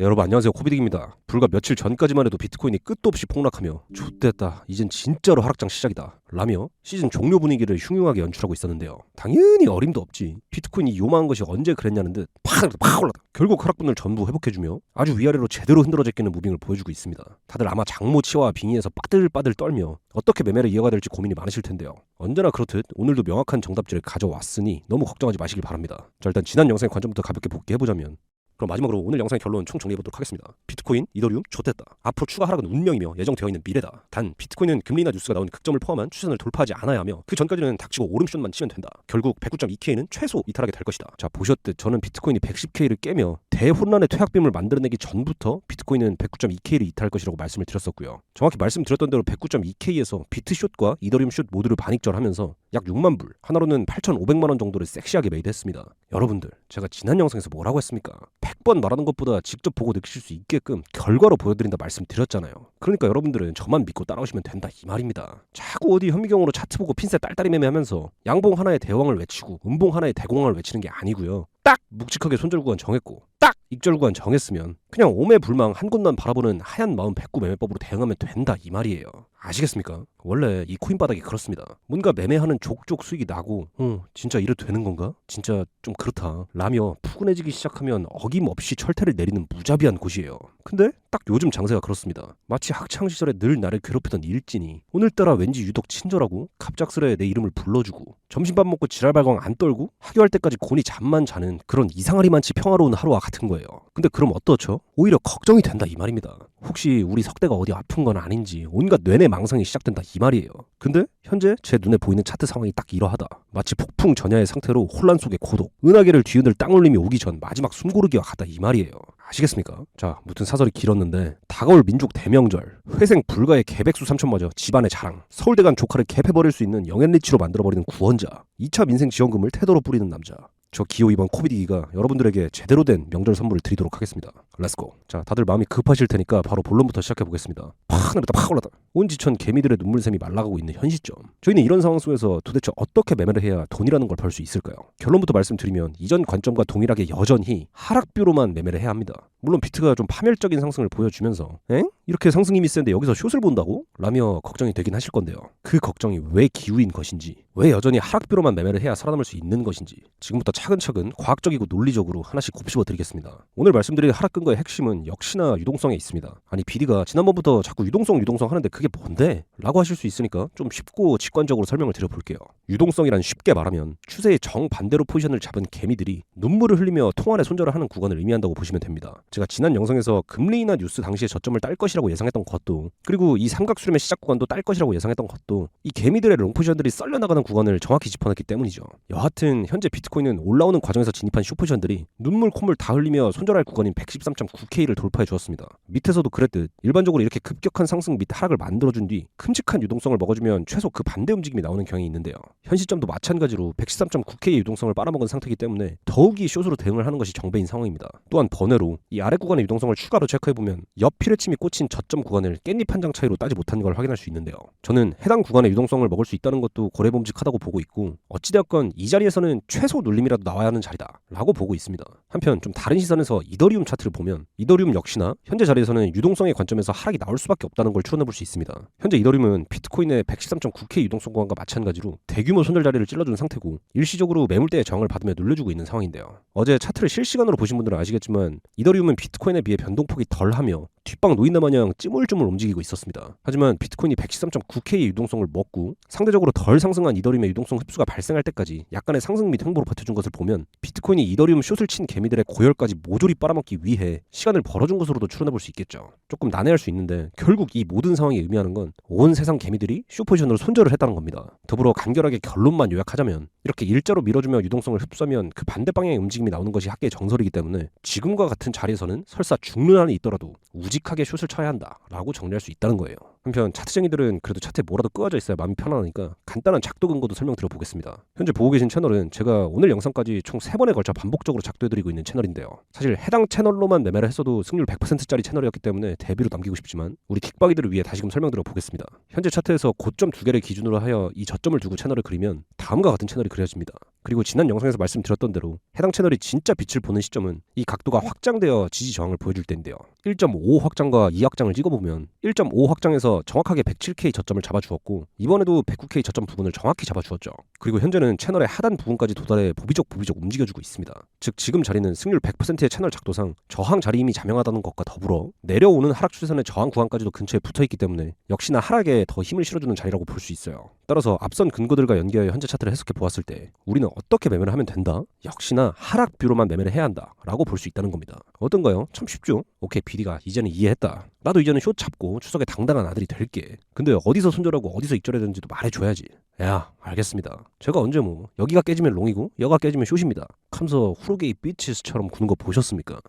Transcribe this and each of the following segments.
네, 여러분 안녕하세요. 코비딕입니다. 불과 며칠 전까지만 해도 비트코인이 끝도 없이 폭락하며 좆됐다, 이젠 진짜로 하락장 시작이다 라며 시즌 종료 분위기를 흉흉하게 연출하고 있었는데요. 당연히 어림도 없지. 비트코인이 요망한 것이 언제 그랬냐는 듯 팍 올랐다. 결국 하락분을 전부 회복해주며 아주 위아래로 제대로 흔들어 제끼는 무빙을 보여주고 있습니다. 다들 아마 장모치와 빙의에서 빠들빠들 떨며 어떻게 매매를 이어가야 될지 고민이 많으실 텐데요. 언제나 그렇듯 오늘도 명확한 정답지를 가져왔으니 너무 걱정하지 마시길 바랍니다. 자, 일단 지난 영상의 관점부터 가볍게 복귀해보자면, 그럼 마지막으로 오늘 영상의 결론 총 정리해보도록 하겠습니다. 비트코인, 이더리움, 좆됐다. 앞으로 추가 하락은 운명이며 예정되어 있는 미래다. 단 비트코인은 금리 인하 뉴스가 나온 극점을 포함한 추세선을 돌파하지 않아야 하며 그 전까지는 닥치고 오름슛만 치면 된다. 결국 109.2K는 최소 이탈하게 될 것이다. 자, 보셨듯 저는 비트코인이 110K를 깨며 대혼란의 퇴학빔을 만들어내기 전부터 비트코인은 109.2K를 이탈할 것이라고 말씀을 드렸었고요. 정확히 말씀드렸던 대로 109.2K에서 비트숏과 이더리움 숏 모두를 반익절하면서 약 6만 불, 하나로는 8,500만 원 정도를 섹시하게 메이드했습니다. 여러분들, 제가 지난 영상에서 뭐라고 했습니까? 100번 말하는 것보다 직접 보고 느끼실 수 있게끔 결과로 보여드린다 말씀드렸잖아요. 그러니까 여러분들은 저만 믿고 따라오시면 된다 이 말입니다. 자꾸 어디 현미경으로 차트 보고 핀셋 딸딸이 매매하면서 양봉 하나의 대왕을 외치고 음봉 하나의 대공황을 외치는 게 아니고요. 딱 묵직하게 손절 구간 정했고 딱 익절 구간 정했으면 그냥 오매불망 한 곳만 바라보는 하얀 마음 백구 매매법으로 대응하면 된다 이 말이에요. 아시겠습니까? 원래 이 코인 바닥이 그렇습니다. 뭔가 매매하는 족족 수익이 나고 진짜 이래도 되는 건가? 진짜 좀 그렇다 라며 푸근해지기 시작하면 어김없이 철퇴를 내리는 무자비한 곳이에요. 근데 딱 요즘 장세가 그렇습니다. 마치 학창시절에 늘 나를 괴롭히던 일진이 오늘따라 왠지 유독 친절하고 갑작스레 내 이름을 불러주고 점심밥 먹고 지랄발광 안 떨고 학교할 때까지 곤히 잠만 자는 그런 이상하리만치 평화로운 하루와 같은 거예요. 근데 그럼 어떻죠? 오히려 걱정이 된다 이 말입니다. 혹시 우리 석대가 어디 아픈 건 아닌지 온갖 뇌내 망상이 시작된다 이 말이에요. 근데 현재 제 눈에 보이는 차트 상황이 딱 이러하다. 마치 폭풍 전야의 상태로 혼란 속의 고독, 은하계를 뒤흔들 땅울림이 오기 전 마지막 숨고르기와 같다 이 말이에요. 아시겠습니까? 자, 무튼 사설이 길었는데 다가올 민족 대명절, 회생 불가의 개백수 삼촌마저 집안의 자랑, 서울대 간 조카를 개패버릴 수 있는 영앤리치로 만들어버리는 구원자, 2차 민생 지원금을 태도로 뿌리는 남자, 저 기호 2번 코비딕이가 여러분들에게 제대로 된 명절 선물을 드리도록 하겠습니다. 렛츠고. 자, 다들 마음이 급하실 테니까 바로 본론부터 시작해보겠습니다. 팍 내렸다 팍 올랐다. 온 지천 개미들의 눈물샘이 말라가고 있는 현 시점, 저희는 이런 상황 속에서 도대체 어떻게 매매를 해야 돈이라는 걸 벌 수 있을까요? 결론부터 말씀드리면 이전 관점과 동일하게 여전히 하락뷰로만 매매를 해야 합니다. 물론 비트가 좀 파멸적인 상승을 보여주면서 이렇게 상승 힘이 센데 여기서 숏을 본다고? 라며 걱정이 되긴 하실 건데요. 그 걱정이 왜 기우인 것인지, 왜 여전히 하락뷰로만 매매를 해야 살아남을 수 있는 것인지 지금부터 차근차근 과학적이고 논리적으로 하나씩 곱씹어 드리겠습니다. 오늘 말씀드린 하락 근거의 핵심은 역시나 유동성에 있습니다. 아니 BD가 지난번부터 자꾸 유동성 하는데 그게 뭔데? 라고 하실 수 있으니까 좀 쉽고 직관적으로 설명을 드려볼게요. 유동성이란 쉽게 말하면 추세의 정반대로 포지션을 잡은 개미들이 눈물을 흘리며 통안에 손절을 하는 구간을 의미한다고 보시면 됩니다. 제가 지난 영상에서 금리 인하 뉴스 당시에 저점을 딸 것이라고 예상했던 것도, 그리고 이 삼각수렴의 시작 구간도 딸 것이라고 예상했던 것도 이 개미들의 롱 포지션들이 썰려나가는 구간을 정확히 짚어냈기 때문이죠. 여하튼 현재 비트코인은 올라오는 과정에서 진입한 숏포지션들이 눈물 콧물 다 흘리며 손절할 구간인 113.9K를 돌파해 주었습니다. 밑에서도 그랬듯 일반적으로 이렇게 급격한 상승 및 하락을 만들어준 뒤 큼직한 유동성을 먹어주면 최소 그 반대 움직임이 나오는 경향이 있는데요. 현 시점도 마찬가지로 113.9K의 유동성을 빨아먹은 상태이기 때문에 더욱이 숏으로 대응을 하는 것이 정배인 상황입니다. 또한 번외로 이 아래 구간의 유동성을 추가로 체크해보면 옆 피레침이 꽂힌 저점 구간을 깻잎 한 장 차이로 따지 못한 걸 확인할 수 있는데요. 저는 해당 구간의 유동성을 먹을 수 있다는 것도 고래봄직하다고 보고 있고, 어찌되었건 이 자리에서는 최소 눌림이라도 나와야 하는 자리다 라고 보고 있습니다. 한편 좀 다른 시선에서 이더리움 차트를 보면 이더리움 역시나 현재 자리에서는 유동성의 관점에서 하락이 나올 수밖에 없다는 걸 추론해볼 수 있습니다. 현재 이더리움은 비트코인의 113.9K 유동성 구간과 마찬가지로 대규모 손절 자리를 찔러준 상태고 일시적으로 매물대의 저항을 받으며 눌려주고 있는 상황인데요. 어제 차트를 실시간으로 보신 분들은 아시겠지만 이더리움은 비트코인에 비해 변동폭이 덜하며 뒷방 노인다 마냥 찌물찌물 움직이고 있었습니다. 하지만 비트코인이 113.9K의 유동성을 먹고 상대적으로 덜 상승한 이더리움의 유동성 흡수가 발생할 때까지 약간의 상승 및 횡보로 버텨준 것을 보면 비트코인이 이더리움 숏을 친 개미들의 고열까지 모조리 빨아먹기 위해 시간을 벌어준 것으로도 추론해볼 수 있겠죠. 조금 난해할 수 있는데 결국 이 모든 상황이 의미하는 건 온 세상 개미들이 숏 포지션으로 손절을 했다는 겁니다. 더불어 간결하게 결론만 요약하자면 이렇게 일자로 밀어주며 유동성을 흡수하면 그 반대 방향의 움직임이 나오는 것이 학계의 정설이기 때문에 지금과 같은 자리에서는 설사 죽는 한이 있더라도 우직하게 숏을 쳐야 한다 라고 정리할 수 있다는 거예요. 한편 차트쟁이들은 그래도 차트에 뭐라도 끄어져 있어야 마음이 편안하니까 간단한 작도 근거도 설명드려 보겠습니다. 현재 보고 계신 채널은 제가 오늘 영상까지 총 3번에 걸쳐 반복적으로 작도해드리고 있는 채널인데요. 사실 해당 채널로만 매매를 했어도 승률 100%짜리 채널이었기 때문에 대비로 남기고 싶지만 우리 틱박이들을 위해 다시금 설명드려 보겠습니다. 현재 차트에서 고점 2개를 기준으로 하여 이 저점을 두고 채널을 그리면 다음과 같은 채널이 그려집니다. 그리고 지난 영상에서 말씀드렸던 대로 해당 채널이 진짜 빛을 보는 시점은 이 각도가 확장되어 지지 저항을 보여줄 때인데요. 1.5 확장과 2 확장을 찍어보면 1.5 확장에서 정확하게 107K 저점을 잡아주었고 이번에도 109K 저점 부분을 정확히 잡아주었죠. 그리고 현재는 채널의 하단 부분까지 도달해 보비적 움직여주고 있습니다. 즉 지금 자리는 승률 100%의 채널 작도상 저항 자리임이 자명하다는 것과 더불어 내려오는 하락 추세선의 저항 구간까지도 근처에 붙어있기 때문에 역시나 하락에 더 힘을 실어주는 자리라고 볼 수 있어요. 따라서 앞선 근거들과 연계하여 현재 차트를 해석해 보았을 때 우리는 어떻게 매매를 하면 된다? 역시나 하락 뷰로만 매매를 해야 한다 라고 볼 수 있다는 겁니다. 어떤가요? 참 쉽죠? 오케이, BD가 이제는 이해했다. 나도 이제는 숏 잡고 추석에 당당한 아들이 될게. 근데 어디서 손절하고 어디서 익절해야 되는지도 말해줘야지. 야, 알겠습니다. 제가 언제 뭐 여기가 깨지면 롱이고 여가 깨지면 숏입니다. 하면서 후르게이 비치스처럼 구는 거 보셨습니까?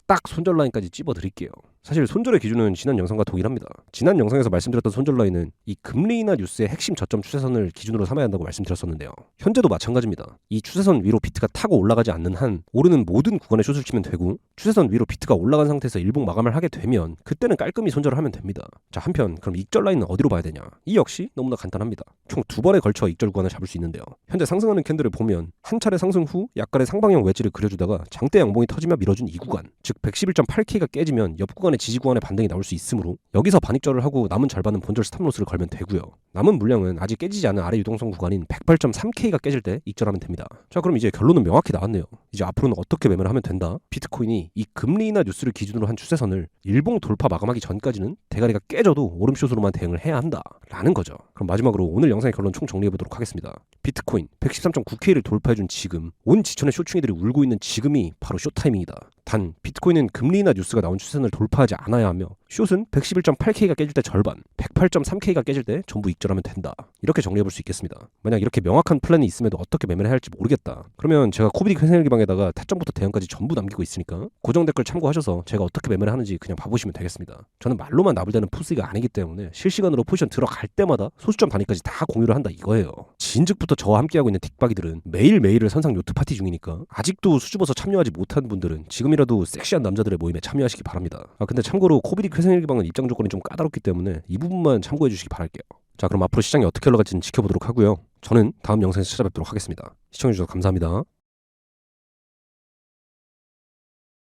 딱 손절 라인까지 찝어드릴게요. 사실 손절의 기준은 지난 영상과 동일합니다. 지난 영상에서 말씀드렸던 손절 라인은 이 금리 인하 뉴스의 핵심 저점 추세선을 기준으로 삼아야 한다고 말씀드렸었는데요. 현재도 마찬가지입니다. 이 추세선 위로 비트가 타고 올라가지 않는 한 오르는 모든 구간에 숏을 치면 되고 추세선 위로 비트가 올라간 상태에서 일봉 마감을 하게 되면 그때는 깔끔히 손절을 하면 됩니다. 자, 한편 그럼 익절 라인은 어디로 봐야 되냐? 이 역시 너무나 간단합니다. 총 2번에 걸쳐 익절 구간을 잡을 수 있는데요. 현재 상승하는 캔들을 보면 한 차례 상승 후 약간의 상방형 웨지를 그려주다가 장대 양봉이 터지며 밀어준 이 구간, 즉 111.8K가 깨지면 옆 구간의 지지 구간의 반등이 나올 수 있으므로 여기서 반익절을 하고 남은 절반은 본절 스탑로스를 걸면 되고요. 남은 물량은 아직 깨지지 않은 아래 유동성 구간인 108.3K가 깨질 때 익절하면 됩니다. 자, 그럼 이제 결론은 명확히 나왔네요. 이제 앞으로는 어떻게 매매를 하면 된다? 비트코인이 이 금리 인하 뉴스를 기준으로 한 추세선을 일봉 돌파 마감하기 전까지는 대가리가 깨져도 오름숏으로만 대응을 해야 한다 라는 거죠. 그럼 마지막으로 오늘 영상의 결론 총 정리해보도록 하겠습니다. 비트코인 113.9K를 돌파해준 지금, 온 지천의 숏충이들이 울고 있는 지금이 바로 숏 타이밍이다. 단 비트코인은 금리 인하 뉴스가 나온 추세선을 돌파하지 않아야 하며 숏은 111.8K가 깨질 때 절반, 108.3K가 깨질 때 전부 익절하면 된다. 이렇게 정리해볼 수 있겠습니다. 만약 이렇게 명확한 플랜이 있음에도 어떻게 매매를 해야 할지 모르겠다. 그러면 제가 코비디 큰생일기방에다가 타점부터 대응까지 전부 남기고 있으니까 고정 댓글 참고하셔서 제가 어떻게 매매를 하는지 그냥 봐보시면 되겠습니다. 저는 말로만 나불대는 푸스가 아니기 때문에 실시간으로 포지션 들어갈 때마다 소수점 단위까지 다 공유를 한다 이거예요. 진즉부터 저와 함께하고 있는 틱박이들은 매일매일을 선상 요트 파티 중이니까 아직도 수줍어서 참여하지 못한 분들은 지금이라도 섹시한 남자들의 모임에 참여하시기 바랍니다. 근데 참고로 코비디 큰생일기방은 입장 조건이 좀 까다롭기 때문에 이 부분만 참고해 주시기 바랄게요. 자, 그럼 앞으로 시장이 어떻게 흘러갈지는 지켜보도록 하고요. 저는 다음 영상에서 찾아뵙도록 하겠습니다. 시청해주셔서 감사합니다.